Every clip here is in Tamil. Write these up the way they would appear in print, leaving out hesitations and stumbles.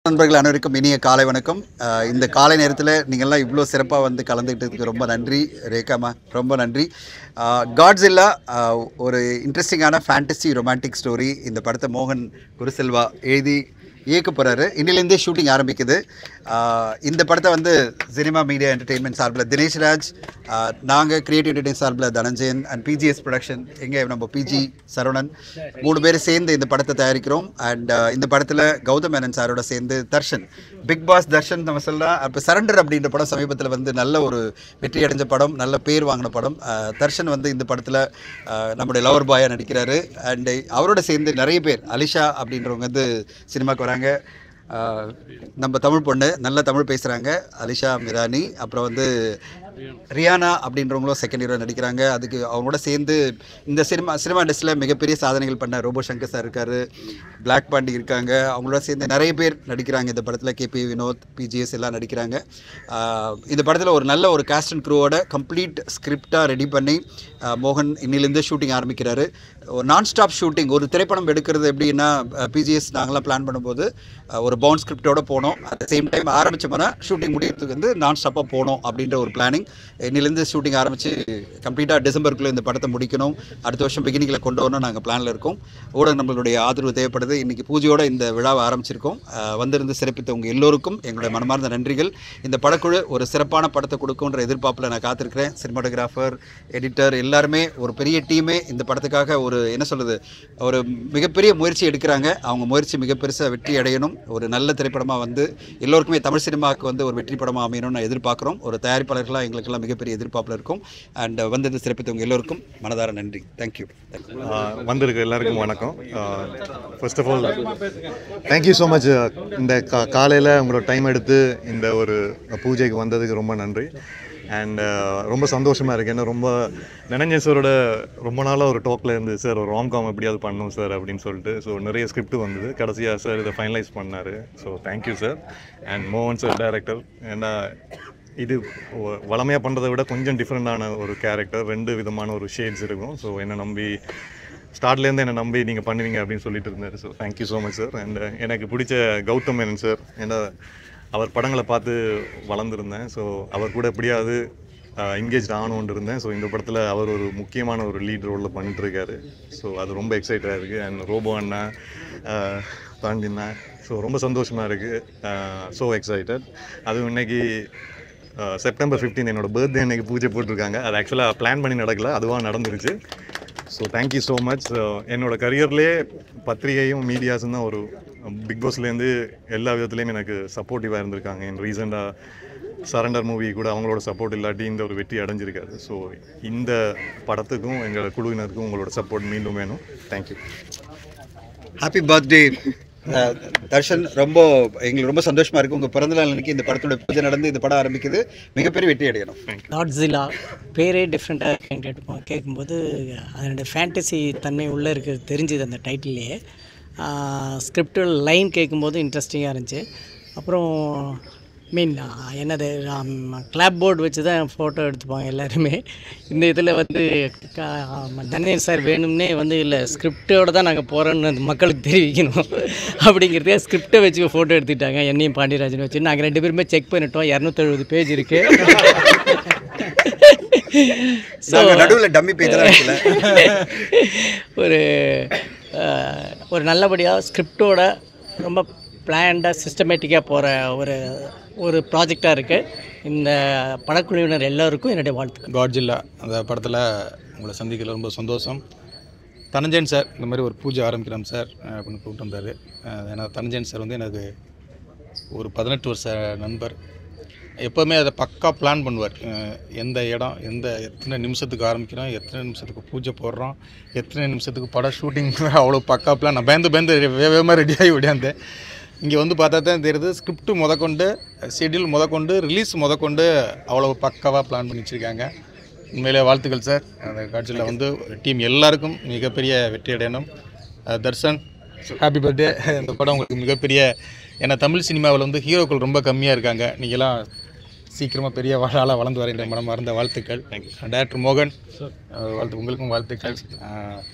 நண்பர்கள் அனைவருக்கும் இனிய காலை வணக்கம். இந்த காலை நேரத்தில் நீங்கள்லாம் இவ்வளோ சிறப்பாக வந்து கலந்துக்கிட்டதுக்கு ரொம்ப நன்றி ரேகாமா, ரொம்ப நன்றி. காட்ஸில்லா ஒரு இன்ட்ரெஸ்டிங்கான ஃபேண்டசி ரொமான்டிக் ஸ்டோரி. இந்த படத்தை மோகன் குருசெல்வா எழுதி இயக்க போகிறாரு. இன்னிலேருந்தே ஷூட்டிங் ஆரம்பிக்குது. இந்த படத்தை வந்து சினிமா மீடியா என்டர்டெயின்மெண்ட் சார்பில் தினேஷ்ராஜ், நாங்கள் கிரியேட்டிவ் என்டர்டெயின் சார்பில் தனஞ்சயன் அண்ட் பிஜிஎஸ் ப்ரொடக்ஷன் எங்கே நம்ம பிஜி சரவணன் 3 பேர் சேர்ந்து இந்த படத்தை தயாரிக்கிறோம். அண்ட் இந்த படத்தில் கௌதம் மேனன் சாரோட சேர்ந்து தர்ஷன், பிக் பாஸ் தர்ஷன் நம்ம சொல்லலாம். அப்போ சரண்டர் அப்படின்ற படம் சமீபத்தில் வந்து நல்ல ஒரு வெற்றி அடைஞ்ச படம், நல்ல பேர் வாங்கின படம். தர்ஷன் வந்து இந்த படத்தில் நம்முடைய லவர் பாயாக நடிக்கிறாரு. அண்ட் அவரோட சேர்ந்து நிறைய பேர், அலிஷா அப்படின்றவங்க வந்து சினிமாவுக்கு வராங்க. நம்ம தமிழ் பொண்ணு, நல்ல தமிழ் பேசுகிறாங்க, அலிஷா மிரானி. அப்புறம் வந்து ரியானா அப்படின்றவங்களும் செகண்ட் ஹீரோ நடிக்கிறாங்க. அதுக்கு அவங்களோட சேர்ந்து இந்த சினிமா இண்டஸ்ட்ரியில் மிகப்பெரிய சாதனைகள் பண்ண ரோபோ சங்கர் சார் இருக்கார், பிளாக் பாண்டி இருக்காங்க. அவங்களோட சேர்ந்து நிறைய பேர் நடிக்கிறாங்க இந்த படத்தில். கேபி வினோத், பிஜிஎஸ் எல்லாம் நடிக்கிறாங்க. இந்த படத்தில் ஒரு நல்ல ஒரு காஸ்ட் அண்ட் க்ரூவோட கம்ப்ளீட் ஸ்கிரிப்டாக ரெடி பண்ணி மோகன் இன்னிலேருந்து ஷூட்டிங் ஆரம்பிக்கிறாரு. ஒரு நான் ஸ்டாப் ஷூட்டிங். ஒரு திரைப்படம் எடுக்கிறது எப்படின்னா, பிஜிஎஸ் நாங்களாம் பிளான் பண்ணும்போது ஒரு பவுண்ட் ஸ்கிரிப்டோடு போனோம். அட் த சேம் டைம் ஆரம்பித்தோம்னா ஷூட்டிங் முடிகிறதுக்கு வந்து நான் ஸ்டாப்பாக போனோம் அப்படின்ற ஒரு பிளானிங். இன்னிலேருந்து ஷூட்டிங் ஆரம்பித்து கம்ப்ளீட்டாக டிசம்பருக்குள்ளே இந்த படத்தை முடிக்கணும், அடுத்த வருஷம் பிகினிங்கில் கொண்டு வரணும் நாங்கள் பிளானில் இருக்கோம். ஊடக நம்மளுடைய ஆதரவு தேவைப்படுது. இன்றைக்கி பூஜையோடு இந்த விழாவை ஆரம்பிச்சிருக்கோம். வந்திருந்து சிறப்பித்த உங்கள் எல்லோருக்கும் எங்களுடைய மனமார்ந்த நன்றிகள். இந்த படக்குழு ஒரு சிறப்பான படத்தை கொடுக்குன்ற எதிர்பார்ப்பில் நான் காத்திருக்கிறேன். சினிமாட்டோகிராஃபர், எடிட்டர் எல்லாருமே ஒரு பெரிய டீமே இந்த படத்துக்காக ஒரு என்ன சொல்கிறது, ஒரு மிகப்பெரிய முயற்சி எடுக்கிறாங்க. அவங்க முயற்சி மிக பெருசாக வெற்றி அடையணும். ஒரு நல்ல திரைப்படமாக வந்து எல்லோருக்குமே தமிழ் சினிமாவுக்கு வந்து ஒரு வெற்றி படமாக அமையணும்னு எதிர்பார்க்குறோம். ஒரு தயாரிப்பாளர்களாக எங்களுக்கெல்லாம் மிகப்பெரிய எதிர்பார்ப்பில் இருக்கும். அண்ட் வந்து சிறப்பித்தவங்க எல்லோருக்கும் மனதார நன்றி. தேங்க்யூ. வந்திருக்க எல்லாருக்கும் வணக்கம். First of all thank you so much. இந்த காலையில் உங்களோட டைம் எடுத்து இந்த ஒரு பூஜைக்கு வந்ததுக்கு ரொம்ப நன்றி. அண்ட் ரொம்ப சந்தோஷமாக இருக்குது. ஏன்னா ரொம்ப தனஞ்சயன் சாரோட ரொம்ப நாளாக ஒரு டாக்கில் இருந்து, சார் ஒரு ராம்காம் எப்படியாவது பண்ணணும் சார் அப்படின்னு சொல்லிட்டு. ஸோ நிறைய ஸ்கிரிப்ட் வந்தது. கடைசியாக சார் இதை ஃபைனலைஸ் பண்ணார். So thank you sir. அண்ட் மோகன் சார் டைரக்டர். ஏன்னா இது வளமையாக பண்ணுறதை விட கொஞ்சம் டிஃப்ரெண்டான ஒரு கேரக்டர், 2 விதமான ஒரு ஷேட்ஸ் இருக்கும். ஸோ என்னை நம்பி ஸ்டார்ட்லேருந்து என்னை நம்பி நீங்கள் பண்ணுவீங்க அப்படின்னு சொல்லிட்டு இருந்தார். So thank you so much sir. And எனக்கு பிடிச்ச கௌதம் மேனன் சார். ஏன்னா அவர் படங்களை பார்த்து வளர்ந்துருந்தேன். ஸோ அவர் கூட எப்படியாவது என்கேஜ் ஆகணும்னு இருந்தேன். ஸோ இந்த படத்தில் அவர் ஒரு முக்கியமான ஒரு லீட் ரோலில் பண்ணிட்டுருக்காரு. ஸோ அது ரொம்ப எக்ஸைட்டாக இருக்குது. அண்ட் ரோபோ அண்ணா, தாண்டினா, ஸோ ரொம்ப சந்தோஷமாக இருக்குது. So excited. அதுவும் இன்றைக்கி செப்டம்பர் 15 என்னோடய பர்த்டே அன்றைக்கி பூஜை போட்டிருக்காங்க. அது ஆக்சுவலாக பிளான் பண்ணி நடக்கலை, அதுவாக நடந்துருச்சு. So thank you so much. என்னோடய கரியர்லேயே பத்திரிகையும் மீடியாஸும் தான் ஒரு பிக் பாஸ்லேருந்து எல்லா விதத்துலேயும் எனக்கு சப்போர்ட்டிவாக இருந்திருக்காங்க. என் ரீசெண்டாக சரண்டர் மூவி கூட அவங்களோட சப்போர்ட் இல்லாட்டி இந்த ஒரு வெற்றி அடைஞ்சிருக்காது. ஸோ இந்த படத்துக்கும் எங்களோட குழுவினருக்கும் உங்களோட சப்போர்ட் மீண்டும் வேணும். தேங்க்யூ. Happy birthday Darshan. ரொம்ப எங்களுக்கு ரொம்ப சந்தோஷமாக இருக்குது. உங்கள் பிறந்தநாள் அன்றைக்கி இந்த படத்தோட பூஜை நடந்து இந்த படம் ஆரம்பிக்குது. மிகப்பெரிய வெற்றி அடையணும். காட்ஸில்லா பேரே டிஃப்ரெண்ட்டாக கேட்கும்போது அதனுடைய ஃபேண்டசி தன்மை உள்ளே இருக்கிறது தெரிஞ்சுது அந்த டைட்டிலே. ஸ்கிரிப்டில் லைன் கேட்கும்போது இன்ட்ரெஸ்டிங்காக இருந்துச்சு. அப்புறம் என்னது கிளாப் போர்டு வச்சு தான் ஃபோட்டோ எடுத்துப்பாங்க எல்லாருமே. இந்த இதில் வந்து தனஞ்சயன் சார் வேணும்னே வந்து இல்லை ஸ்கிரிப்டோடு தான் நாங்கள் போகிறோன்னு அந்த மக்களுக்கு தெரிவிக்கணும் அப்படிங்கிறதே ஸ்கிரிப்டை வச்சு ஃபோட்டோ எடுத்துக்கிட்டாங்க. என்னையும் பாண்டியராஜன் வச்சு நாங்கள் 2 பேருமே செக் பண்ணிட்டோம். 270 பேஜ் இருக்குது. நடுவில் டம்மி பேஜ் ஒரு நல்லபடியாக ஸ்கிரிப்டோட ரொம்ப பிளான்டாக சிஸ்டமேட்டிக்காக போகிற ஒரு ப்ராஜெக்டாக இருக்குது. இந்த படக்குழுவினர் எல்லோருக்கும் என்னுடைய வாழ்த்துக்கள். காட்ஸில்லா அந்த படத்தில் உங்களை சந்திக்கல ரொம்ப சந்தோஷம். தனஞ்சயன் சார் இந்த மாதிரி ஒரு பூஜை ஆரம்பிக்கிறோம் சார் அப்படின்னு கூப்பிட்டு வந்தார். ஏன்னா தனஞ்சயன் சார் வந்து எனக்கு ஒரு 18 வருஷ நண்பர். எப்போவுமே அதை பக்கா பிளான் பண்ணுவார். எந்த இடம், எத்தனை நிமிஷத்துக்கு ஆரம்பிக்கிறோம், எத்தனை நிமிஷத்துக்கு பூஜை போடுறோம், எத்தனை நிமிஷத்துக்கு படம் ஷூட்டிங், அவ்வளோ பக்கா பிளான். நான் பயந்து வேகமாக ரெடியாகி விடாந்தேன். இங்கே வந்து பார்த்தா தான் தெரியுது, ஸ்கிரிப்ட் முதற்கொண்டு, ஷெட்யூல் முதற்கொண்டு, ரிலீஸ் முதற்கொண்டு அவ்வளோ பக்காவாக பிளான் பண்ணி வச்சுருக்காங்க. உண்மையிலே வாழ்த்துக்கள் சார். அந்த காட்சியில் வந்து டீம் எல்லாருக்கும் மிகப்பெரிய வெற்றி அடையணும். Darshan happy birthday. இந்த படம் உங்களுக்கு மிகப்பெரிய, ஏன்னா தமிழ் சினிமாவில் வந்து ஹீரோக்கள் ரொம்ப கம்மியாக இருக்காங்க. நீங்களாம் சீக்கிரமாக பெரிய ஆளாக வளர்ந்து வர மனம் மறந்த வாழ்த்துக்கள். டைரக்டர் மோகன் உங்களுக்கும் வாழ்த்துக்கள்.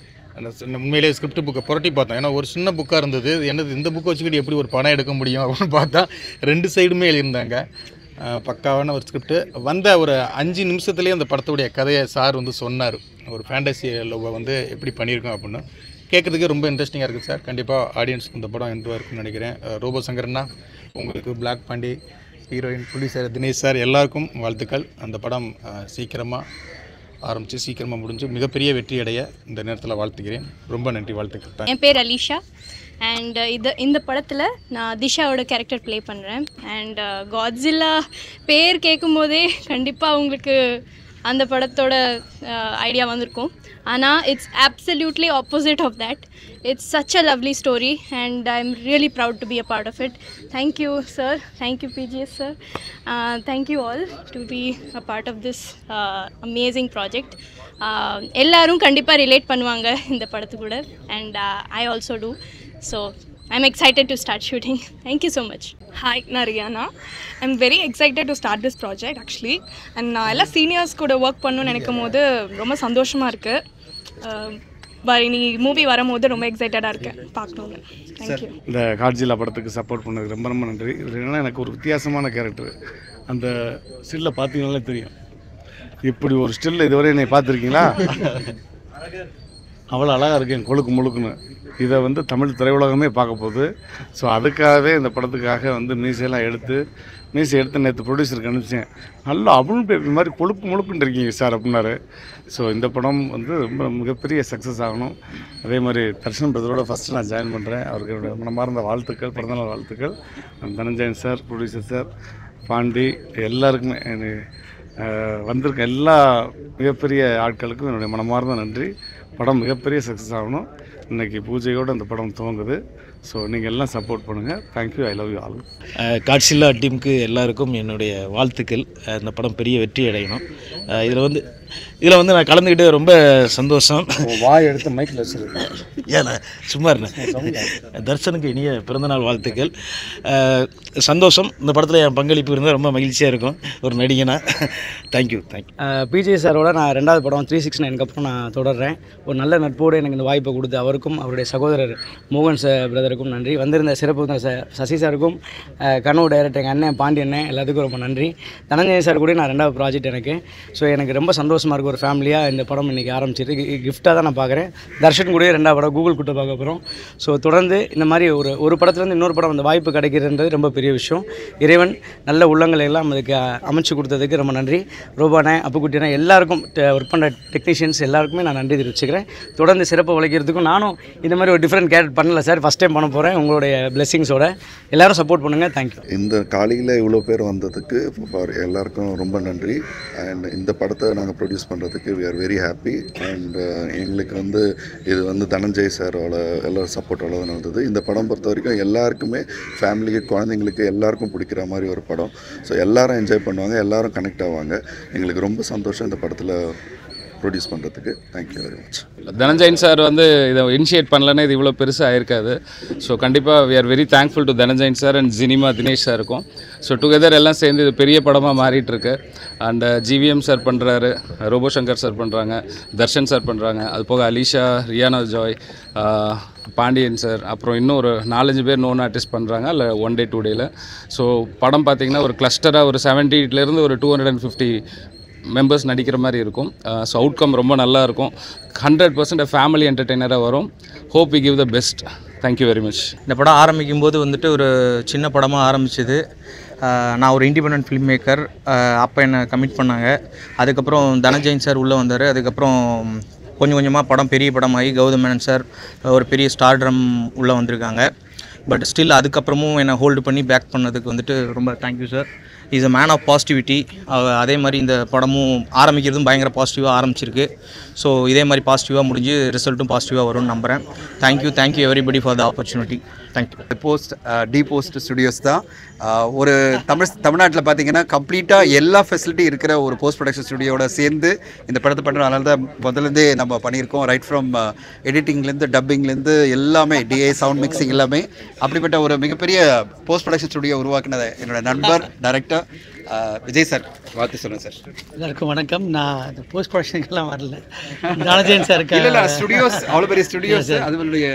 உண்மையிலேயே ஸ்கிரிப்ட் புக்கை புரட்டி பார்த்தேன். ஏன்னா ஒரு சின்ன புக்காக இருந்தது, என்னது இந்த புக்கை வச்சுக்கிட்டு எப்படி ஒரு படம் எடுக்க முடியும் அப்படின்னு பார்த்தா 2 சைடுமே எழுதியிருந்தாங்க. பக்காவான ஒரு ஸ்கிரிப்ட். வந்த ஒரு 5 நிமிஷத்துலேயே அந்த படத்துடைய கதையை சார் வந்து சொன்னார். ஒரு ஃபேண்டசி லவ்வை வந்து எப்படி பண்ணியிருக்கோம் அப்படின்னு கேட்குறதுக்கு ரொம்ப இன்ட்ரெஸ்டிங்காக இருக்குது சார். கண்டிப்பாக ஆடியன்ஸ்க்கு இந்த படம் எந்த இருக்குன்னு நினைக்கிறேன். ரோபோ சங்கர்னா உங்களுக்கு, black Pandi heroine producer Dinesh sir எல்லாருக்கும் வாழ்த்துக்கள். அந்த படம் சீக்கிரமாக ஆரம்பித்து சீக்கிரமாக முடிஞ்சு மிகப்பெரிய வெற்றி அடைய இந்த நேரத்தில் வாழ்த்துக்கிறேன். ரொம்ப நன்றி, வாழ்த்துக்கள். என் பேர் அலிஷா அண்ட் இந்த படத்தில் நான் திஷாவோட கேரக்டர் ப்ளே பண்ணுறேன். அண்ட் காட்ஸில்லா பேர் கேட்கும்போதே கண்டிப்பாக உங்களுக்கு அந்த படத்தோட ஐடியா வந்திருக்கும். ஆனால் it's absolutely opposite of that. It's such a lovely story and I'm really proud to be a part of it. Thank you sir, thank you PGS sir, thank you all to be a part of this amazing project. எல்லாரும் கண்டிப்பாக ரிலேட் பண்ணுவாங்க இந்த படத்து கூட and I also do. So I'm excited to start shooting. Thank you so much. Hi, நான் Riyana. I'm very excited to start this project actually. And நான் எல்லா சீனியர்ஸ் கூட ஒர்க் பண்ணணும்னு நினைக்கும் போது ரொம்ப சந்தோஷமாக இருக்குது. நீ மூவி வரும்போது ரொம்ப எக்ஸைட்டடாக இருக்கேன் பார்க்கணுன்னு. தேங்க்யூ. இந்த காட்ஜில்லா படத்துக்கு சப்போர்ட் பண்ணதுக்கு ரொம்ப ரொம்ப நன்றி. ஏன்னா எனக்கு ஒரு வித்தியாசமான கேரக்டர். அந்த ஸ்டில்லை பார்த்தீங்கன்னாலே தெரியும். இப்படி ஒரு ஸ்டில் இதுவரை என்னை பார்த்துருக்கீங்களா? அவ்வளோ அழகாக இருக்கேன், கொழுக்கு முழுக்குன்னு. இதை வந்து தமிழ் திரையுலகமே பார்க்க போகுது. ஸோ அதுக்காகவே இந்த படத்துக்காக வந்து மீசையெல்லாம் எடுத்து நேற்று ப்ரொடியூசருக்கு அனுப்பிச்சேன். நல்லா அபுல் பேபி மாதிரி கொழுப்பு முழுக்குன்னு இருக்கீங்க சார் அப்படின்னாரு. ஸோ இந்த படம் வந்து ரொம்ப மிகப்பெரிய சக்ஸஸ் ஆகணும். அதே மாதிரி தர்ஷன் பிரதரோட ஃபஸ்ட்டு நான் ஜாயின் பண்ணுறேன். அவருக்கு என்னுடைய மனமார்ந்த வாழ்த்துக்கள், பிறந்தநாள் வாழ்த்துக்கள். Dhananjayan sir, producer sir, Pandi, எல்லாருக்குமே வந்திருக்க எல்லா மிகப்பெரிய ஆட்களுக்கும் என்னுடைய மனமார்ந்த நன்றி. படம் மிகப்பெரிய சக்ஸஸ் ஆகணும். இன்றைக்கி பூஜையோடு அந்த படம் துவங்குது. ஸோ நீங்கள் எல்லாம் சப்போர்ட் பண்ணுங்கள். Thank you, I love you all. Godzilla டீமுக்கு எல்லாருக்கும் என்னுடைய வாழ்த்துக்கள். இந்த படம் பெரிய வெற்றி அடையணும். இதில் வந்து நான் கலந்துக்கிட்டு ரொம்ப சந்தோஷம். வாய் எடுத்து மைக்கில் வச்சுருக்கேன். ஏன்னா சும்மா இருந்தேன். தர்ஷனுக்கு இனிய பிறந்தநாள் வாழ்த்துக்கள். சந்தோஷம். இந்த படத்தில் என் பங்களிப்பு இருந்தால் ரொம்ப மகிழ்ச்சியாக இருக்கும் ஒரு நடிகனா. தேங்க்யூ. பிஜே சாரோட நான் 2வது படம் 369 அப்புறம் நான் தொடர்றேன். ஒரு நல்ல நட்போடு எனக்கு இந்த வாய்ப்பை கொடுத்து அவருக்கும் அவருடைய சகோதரர் மோகன் பிரதருக்கும் நன்றி. வந்திருந்த சிறப்பு சசி சாருக்கும், கனவு டைரக்டர் எங்கள் அண்ணன் பாண்டி அண்ணன் எல்லாத்துக்கும் ரொம்ப நன்றி. தனஞ்சயன் சார் கூட நான் 2வது ப்ராஜெக்ட் எனக்கு எனக்கு ரொம்ப சந்தோஷமாக இருக்குது. ஒரு ஃபேமிலியாக இந்த படம் இன்றைக்கி ஆரம்பிச்சிருக்கு. கிஃப்டாக தான் நான் பார்க்குறேன். தர்ஷன் கூட 2வது படம் கூகுள் கூட்ட பார்க்க போகிறோம். ஸோ தொடர்ந்து இந்த மாதிரி ஒரு படத்துலேருந்து இன்னொரு படம் அந்த வாய்ப்பு கிடைக்கிறதுன்றது ரொம்ப பெரிய விஷயம். இறைவன் நல்ல உள்ளங்களை எல்லாம் அதுக்கு அமைச்சு கொடுத்ததுக்கு ரொம்ப நன்றி. ரோபானே, அப்புக்குட்டினா எல்லாருக்கும் ஒர்க் பண்ணுற டெக்னீஷியன்ஸ் எல்லாருக்குமே நான் நன்றி தெரிவிச்சுக்கிறேன். தொடர்ந்து சிறப்பு உழைக்கிறதுக்கும் நானும் இந்த மாதிரி ஒரு டிஃப்ரெண்ட் கேரக்டர் பண்ணல சார், ஃபஸ்ட் டைம் பண்ண போகிறேன். உங்களுடைய பிளெஸிங்ஸோட எல்லோரும் சப்போர்ட் பண்ணுங்கள். தேங்க்யூ. இந்த காலையில் இவ்வளோ பேர் வந்ததுக்கு எல்லாருக்கும் ரொம்ப நன்றி. அண்ட் இந்த படத்தை நாங்கள் ப்ரொடியூஸ் பண்ணுறதுக்கு we are very happy. And எங்களுக்கு வந்து இது வந்து தனஞ்சய் சாரோட எல்லோரும் சப்போர்ட்டோட தான் நடந்தது. இந்த படம் பொறுத்த வரைக்கும் எல்லாருக்குமே, ஃபேமிலிக்கு, குழந்தைங்களுக்கு எல்லாருக்கும் பிடிக்கிற மாதிரி ஒரு படம். ஸோ எல்லோரும் என்ஜாய் பண்ணுவாங்க, எல்லோரும் கனெக்ட் ஆவாங்க. எங்களுக்கு ரொம்ப சந்தோஷம் இந்த படத்தில் ப்ரொடியூஸ் பண்ணுறதுக்கு. Thank you very much. Dhananjayan sir வந்து இதை இனிஷியேட் பண்ணலன்னா இது இவ்வளோ பெருசாக ஆயிருக்காது. ஸோ கண்டிப்பாக we are very thankful to Dhananjayan sir and cinema Dinesh சாருக்கும். ஸோ டுகெதர் எல்லாம் சேர்ந்து இது பெரிய படமாக மாறிட்டுருக்கு. அண்ட் ஜிவிஎம் சார் பண்ணுறாரு, ரோபோ சங்கர் சார் பண்ணுறாங்க, தர்ஷன் சார் பண்ணுறாங்க, அது போக அலிஷா, ரியானா ஜாய், பாண்டியன் சார், அப்புறம் இன்னும் ஒரு 4-5 பேர் நோன் ஆர்டிஸ்ட் பண்ணுறாங்க இல்லை 1 day 2 dayல. ஸோ படம் பார்த்திங்கன்னா ஒரு கிளஸ்டராக ஒரு 70 ஒரு 250 மெம்பர்ஸ் நடிக்கிற மாதிரி இருக்கும். ஸோ அவுட்கம் ரொம்ப நல்லா இருக்கும். 100% ஃபேமிலி என்டர்டெய்னராக வரும். Hope we give the best. Thank you very much. இந்த படம் ஆரம்பிக்கும் போது வந்துட்டு ஒரு சின்ன படமாக ஆரம்பிச்சது. நான் ஒரு இண்டிபெண்டன்ட் ஃபில்ம் மேக்கர். அப்போ என்னை கமிட் பண்ணாங்க. அதுக்கப்புறம் தனஞ்சயன் சார் உள்ளே வந்தார். அதுக்கப்புறம் கொஞ்சம் கொஞ்சமாக படம் பெரிய படமாகி கௌதம் மேனன் சார் ஒரு பெரிய ஸ்டார்ட்ரம் உள்ளே வந்திருக்காங்க. பட் ஸ்டில் அதுக்கப்புறமும் என்னை ஹோல்டு பண்ணி பேக் பண்ணதுக்கு வந்துட்டு ரொம்ப thank you sir. Is a man of positivity. அதே மாதிரி இந்த படமும் ஆரம்பிக்கிறதும் பயங்கர பாசிட்டிவாக ஆரம்பிச்சிருக்கு. ஸோ இதே மாதிரி பாசிட்டிவாக முடிஞ்சு ரிசல்ட்டும் பாசிட்டிவாக வரும்னு நம்புகிறேன். Thank you everybody for the opportunity. Thank you. T Post Studios தான் ஒரு தமிழ்நாட்டில் பார்த்தீங்கன்னா கம்ப்ளீட்டாக எல்லா ஃபெசிலிட்டி இருக்கிற ஒரு போஸ்ட் ப்ரொடக்ஷன் ஸ்டுடியோட சேர்ந்து இந்த படத்தை பண்ணுறோம். அதனால தான் முதலேருந்தே நம்ம பண்ணியிருக்கோம். ரைட் ஃப்ரம் எடிட்டிங்லேருந்து டப்பிங்லேருந்து எல்லாமே, டிஏ, சவுண்ட் மிக்சிங் எல்லாமே. அப்படிப்பட்ட ஒரு மிகப்பெரிய போஸ்ட் ப்ரொடக்ஷன் ஸ்டுடியோ உருவாக்கினதை என்னோட நண்பர் டைரக்டர் ஃபைனலாக விஜய் சார் வாழ்த்து சொல்லுங்கள் சார். எல்லாருக்கும் வணக்கம். நான் இந்த போஸ்ட் ப்ரொடக்ஷனுக்கெல்லாம் வரல. தனஞ்சயன் சாருக்கு ஸ்டுடியோஸ் அவ்வளோ பெரிய ஸ்டுடியோஸ் அதுவனுடைய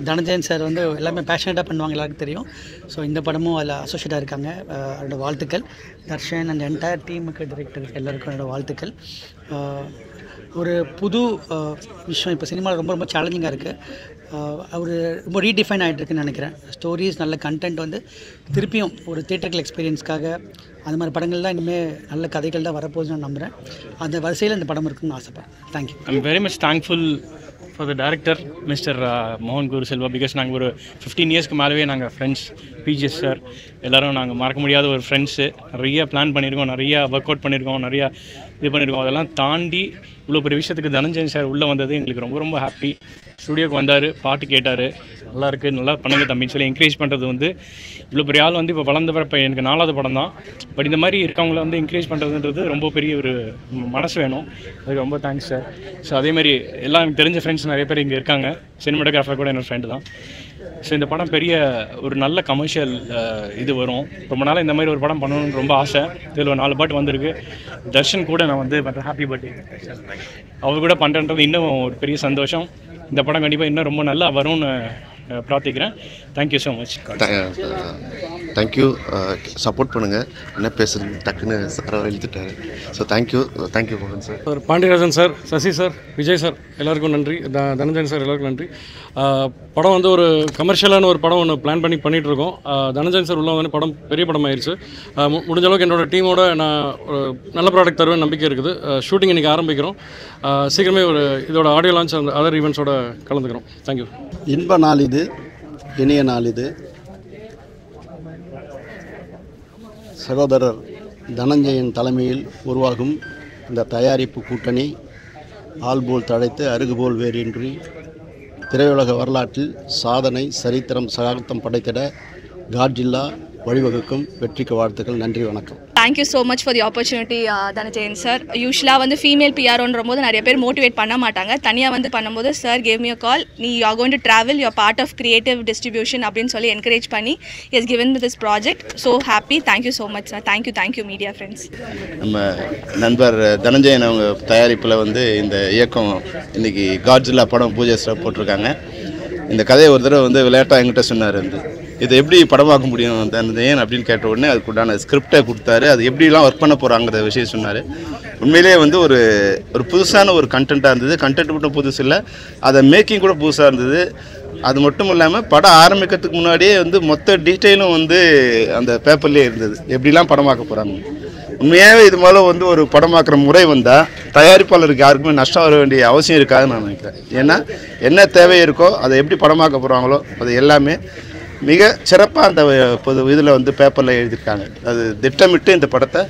தனஞ்சயன் சார் வந்து எல்லாமே பேஷனேட்டாக பண்ணுவாங்க, எல்லாருக்கும் தெரியும். ஸோ இந்த படமும் அதில் அசோசியேட்டாக இருக்காங்க. அவரோட வாழ்த்துக்கள். தர்ஷன் அண்ட் என்டையர் டீமுக்கு, டைரக்டருக்கு எல்லாருக்கும் என்னோடய வாழ்த்துக்கள். ஒரு புது விஷயம் இப்போ சினிமாவில் ரொம்ப ரொம்ப சேலஞ்சிங்காக இருக்குது. அவர் ரொம்ப ரீடிஃபைன் ஆகிட்டுருக்குன்னு நினைக்கிறேன். ஸ்டோரிஸ் நல்ல கண்டென்ட் வந்து திருப்பியும் ஒரு தியேட்டர்கள் எக்ஸ்பீரியன்ஸ்க்காக அந்த மாதிரி படங்கள்லாம் இனிமேல் நல்ல கதைகள் தான் வரப்போகுதுன்னு நான் நம்புகிறேன். அந்த வரிசையில் இந்த படம் இருக்குன்னு ஆசைப்பட்றேன். Thank you. I'm very much thankful for the director mister மோகன் குரு செல்வா. பிகாஸ் நாங்கள் ஒரு 15 இயர்ஸ்க்கு மேலவே நாங்கள் ஃப்ரெண்ட்ஸ். பிஜிஎஸ் சார் எல்லோரும் நாங்கள் மறக்க முடியாத ஒரு ஃப்ரெண்ட்ஸு. நிறைய பிளான் பண்ணியிருக்கோம், நிறையா ஒர்க் அவுட் பண்ணியிருக்கோம், நிறையா இது பண்ணியிருக்கோம். அதெல்லாம் தாண்டி இவ்வளோ பெரிய விஷயத்துக்கு தனஞ்சயன் சார் உள்ளே வந்தது எங்களுக்கு ரொம்ப ரொம்ப ஹாப்பி. ஸ்டுடியோக்கு வந்தார், பாட்டு கேட்டார், நல்லா இருக்குது, நல்லா பண்ணுங்க தம்பின்னு சொல்லி என்கரேஜ் பண்ணுறது வந்து இவ்வளோ பெரிய ஆள் வந்து இப்போ வளர்ந்தவர். இப்போ எனக்கு 4வது படம் தான். பட் இந்த மாதிரி இருக்கவங்கள வந்து என்கரேஜ் பண்ணுறதுன்றது ரொம்ப பெரிய ஒரு மனசு வேணும். அதுக்கு ரொம்ப தேங்க்ஸ் சார். ஸோ அதேமாதிரி எல்லாம் எனக்கு தெரிஞ்ச ஃப்ரெண்ட்ஸ் நிறைய பேர் இங்கே இருக்காங்க. சினிமாட்டோகிராஃபர் கூட என்னோட ஃப்ரெண்டு தான். ஸோ இந்த படம் பெரிய ஒரு நல்ல கமர்ஷியல் இது வரும். ரொம்ப நாள் இந்த மாதிரி ஒரு படம் பண்ணணும்னு ரொம்ப ஆசை. இதில் ஒரு 4 பாட்டு வந்திருக்கு. தர்ஷன் கூட நான் வந்து பண்ணுறேன். Happy birthday. அவர் கூட பண்ணுறன்றது இன்னும் ஒரு பெரிய சந்தோஷம். இந்த படம் கண்டிப்பாக இன்னும் ரொம்ப நல்லா வரும்னு பிரார்த்திக்கிறேன். Thank you so much. Thank you. Support பண்ணுங்கள். என்ன பேசுறது டக்குன்னு சார் எழுதிட்டாரு. ஸோ தேங்க்யூ மோகன் sir. Sir Pandiarajan sir, Sasi sir, Vijay sir எல்லாருக்கும் நன்றி. தனஞ்சயன் சார் எல்லாருக்கும் நன்றி. படம் வந்து ஒரு கமர்ஷியலான ஒரு படம் ஒன்று பிளான் பண்ணிகிட்டு இருக்கோம். தனஞ்சயன் சார் உள்ள வந்து படம் பெரிய படம் ஆயிடுச்சு. முடிஞ்ச அளவுக்கு என்னோட டீமோட நான் ஒரு நல்ல ப்ராடக்ட் தருவேன் நம்பிக்கை இருக்குது. ஷூட்டிங் இன்றைக்கி ஆரம்பிக்கிறோம். சீக்கிரமே ஒரு இதோட ஆடியோ லான்ச் அந்த அதர் ஈவெண்ட்ஸோட கலந்துக்கிறோம். தேங்க்யூ. இன்ப நாள் இது, இனிய நாள் இது. சகோதரர் தனஞ்சயன் தலைமையில் உருவாகும் இந்த தயாரிப்பு கூட்டணி ஆள்போல் தழைத்து அருகுபோல் வேறின்றி திரையுலக வரலாற்றில் சாதனை, சரித்திரம், சகாப்தம் படைத்திட காட்ஜில்லா வழிவகுக்கும். வெற்றிக்கு வாழ்த்துக்கள். நன்றி, வணக்கம். Thank you so much for the opportunity Dhananjayan sir. யூஸ்வலாக வந்து ஃபீமேல் பிஆர்ன்ற போது நிறைய பேர் மோட்டிவேட் பண்ண மாட்டாங்க. தனியாக வந்து பண்ணும்போது sir gave me a call, நீ you are going to travel, you are part of creative distribution அப்படின்னு சொல்லி என்கரேஜ் பண்ணி is given with this project. So happy. Thank you so much sir. Thank you media friends. நம்ம நண்பர் தனஞ்சயன் அவங்க தயாரிப்பில் வந்து இந்த இயக்கம் இன்றைக்கி காட்ஜில்லா படம் பூஜை போட்டிருக்காங்க. இந்த கதையை ஒரு தடவை வந்து விளையாட்டாக என்கிட்ட சொன்னார். வந்து இது எப்படி படமாக்க முடியும் தனஞ்சயன் அப்படின்னு கேட்ட உடனே அதுக்குண்டான ஸ்கிரிப்டை கொடுத்தாரு. அது எப்படிலாம் ஒர்க் பண்ண போகிறாங்கிற விஷயம் சொன்னார். உண்மையிலேயே வந்து ஒரு புதுசான ஒரு கண்டென்ட்டாக இருந்தது. கண்டென்ட் மட்டும் புதுசு இல்லை, அதை மேக்கிங் கூட புதுசாக இருந்தது. அது மட்டும் இல்லாமல் படம் ஆரம்பிக்கிறதுக்கு முன்னாடியே வந்து மொத்த டீட்டெயிலும் வந்து அந்த பேப்பர்லேயே இருந்தது, எப்படிலாம் படமாக்க போகிறாங்க. உண்மையாகவே இது மேலே வந்து ஒரு படமாக்குற முறை வந்தால் தயாரிப்பாளருக்கு யாருக்குமே நஷ்டம் வர வேண்டிய அவசியம் இருக்காதுன்னு நான் நினைக்கிறேன். ஏன்னா என்ன தேவை இருக்கோ அதை எப்படி படமாக்க போகிறாங்களோ அது எல்லாமே மிக சிறப்பாக அந்த இதில் வந்து பேப்பரில் எழுதியிருக்காங்க. அது திட்டமிட்டு இந்த படத்தை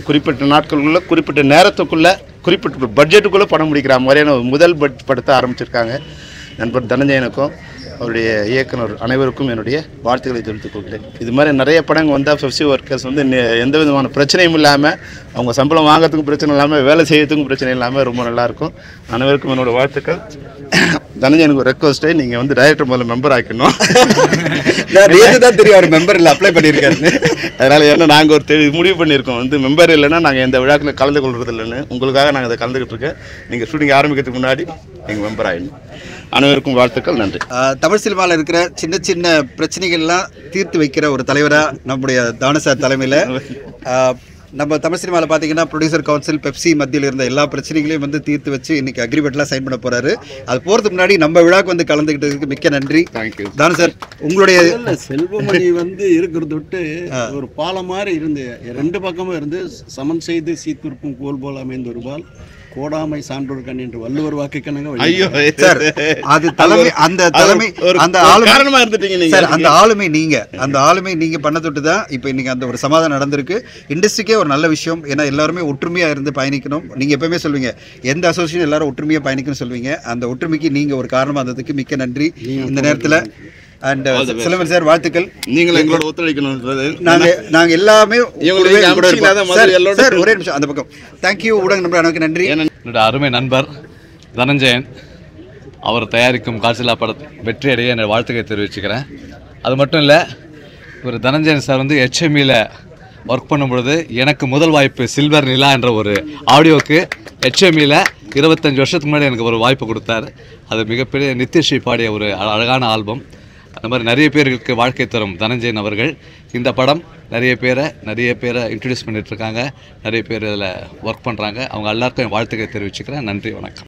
குறிப்பிட்ட நாட்களுக்குள்ளே, குறிப்பிட்ட நேரத்துக்குள்ளே, குறிப்பிட்ட பட்ஜெட்டுக்குள்ளே படம் முடிக்கிற மாதிரியான முதல் படத்தை ஆரம்பிச்சிருக்காங்க. நண்பர் தனஞ்சயனுக்கும் அவருடைய இயக்குனர் அனைவருக்கும் என்னுடைய வாழ்த்துக்களை தெரிவித்துக் கொள்கிறேன். இது மாதிரி நிறைய படங்கள் வந்தால் ஃபெஸ்டிவல் ஒர்க்கர்ஸ் வந்து எந்த விதமான பிரச்சனையும் இல்லாமல், அவங்க சம்பளம் வாங்கிறதுக்கும் பிரச்சனை இல்லாமல், வேலை செய்யறதுக்கும் பிரச்சனை இல்லாமல் ரொம்ப நல்லாயிருக்கும். அனைவருக்கும் என்னோடய வாழ்த்துக்கள். தனஞ்சயனுக்கு ஒரு ரெக்வஸ்ட்டு, நீங்கள் வந்து டைரக்டர் முதல்ல மெம்பர் ஆக்கணும். தான் தெரியும் அவர் மெம்பர் இல்லை, அப்ளை பண்ணியிருக்காரு. அதனால் ஏன்னா நாங்கள் ஒரு முடிவு பண்ணியிருக்கோம், வந்து மெம்பர் இல்லைன்னா நாங்கள் எந்த விழாக்களில் கலந்து கொள்வது இல்லைன்னு. உங்களுக்காக நாங்கள் அதை கலந்துக்கிட்டு இருக்கேன். நீங்கள் ஷூட்டிங் ஆரம்பிக்கிறதுக்கு முன்னாடி நீங்கள் மெம்பர் ஆகிடணும். அனைவருக்கும் வாழ்த்துக்கள். நன்றி. தமிழ் சினிமாவில் இருக்கிற சின்ன சின்ன பிரச்சனைகள்லாம் தீர்த்து வைக்கிற ஒரு தலைவராக நம்முடைய தானசார் தலைமையில் நம்ம தமிழ் சினிமாவில் பார்த்தீங்கன்னா ப்ரொடியூசர் கவுன்சில், பெப்சி மத்தியில் இருந்த எல்லா பிரச்சனைகளையும் வந்து தீர்த்து வச்சு இன்றைக்கி அக்ரிமெண்ட்லாம் சைன் பண்ண போகிறாரு. அது போகிறதுக்கு முன்னாடி நம்ம விழாக்கு வந்து கலந்துக்கிட்டதுக்கு மிக்க நன்றி. தேங்க்யூ தானு சார். உங்களுடைய செல்வமணி வந்து இருக்கிறத விட்டு ஒரு பாலம் மாதிரி இருந்து 2 பக்கமும் இருந்து சமன் செய்து சீர்திருப்பும் கோல் போல் அமைந்து வருவாள் கோடாமை சான்றோர் கண் என்று வள்ளுவர் வாக்கு கணங்க. ஐயோ சார், அது தலைமை, அந்த தலைமை, அந்த காரணமா இருந்துட்டீங்க சார். அந்த ஆளுமை நீங்க பண்ண தொட்டு தான் இப்போ இன்னைக்கு அந்த ஒரு சமாதானம் நடந்திருக்கு. இண்டஸ்ட்ரிக்கே ஒரு நல்ல விஷயம். ஏன்னா எல்லாருமே ஒற்றுமையா இருந்து பயணிக்கணும். நீங்க எப்பவுமே சொல்வீங்க எந்த அசோசியேஷன் எல்லாரும் ஒற்றுமையா பயணிக்கணும்னு சொல்வீங்க. அந்த ஒற்றுமைக்கு நீங்க ஒரு காரணமா இருந்ததுக்கு மிக்க நன்றி இந்த நேரத்தில். அண்ட் செல்வன் சார் வாழ்த்துக்கள். நீங்கள் எங்களோட ஒத்துழைக்கணும். நாங்கள் எல்லாமே சார் ஒரே நிமிஷம் அந்த பக்கம். தேங்க்யூ ஊடக நண்பர், எனக்கு நன்றி. என்னோட அருமை நண்பர் தனஞ்சயன் அவர் தயாரிக்கும் காட்சில்லா படத்தை வெற்றி அடைய என்னோட வாழ்த்துக்களை தெரிவிச்சுக்கிறேன். அது மட்டும் இல்லை, ஒரு தனஞ்சயன் சார் வந்து HMEல ஒர்க் பண்ணும்பொழுது எனக்கு முதல் வாய்ப்பு சில்வர் நிலா என்ற ஒரு ஆடியோக்கு HMEல 25 வருஷத்துக்கு முன்னாடி எனக்கு ஒரு வாய்ப்பு கொடுத்தாரு. அது மிகப்பெரிய நித்யஸ்ரீ பாடிய ஒரு அழகான ஆல்பம். அந்த மாதிரி நிறைய பேருக்கு வாழ்க்கை தரும் தனஞ்சயன் அவர்கள் இந்த படம் நிறைய பேரை இன்ட்ரடியூஸ் பண்ணிகிட்ருக்காங்க. நிறைய பேர் இதில் ஒர்க் பண்ணுறாங்க. அவங்க எல்லாருக்கும் வாழ்த்துக்களை தெரிவிச்சுக்கிறேன். நன்றி, வணக்கம்.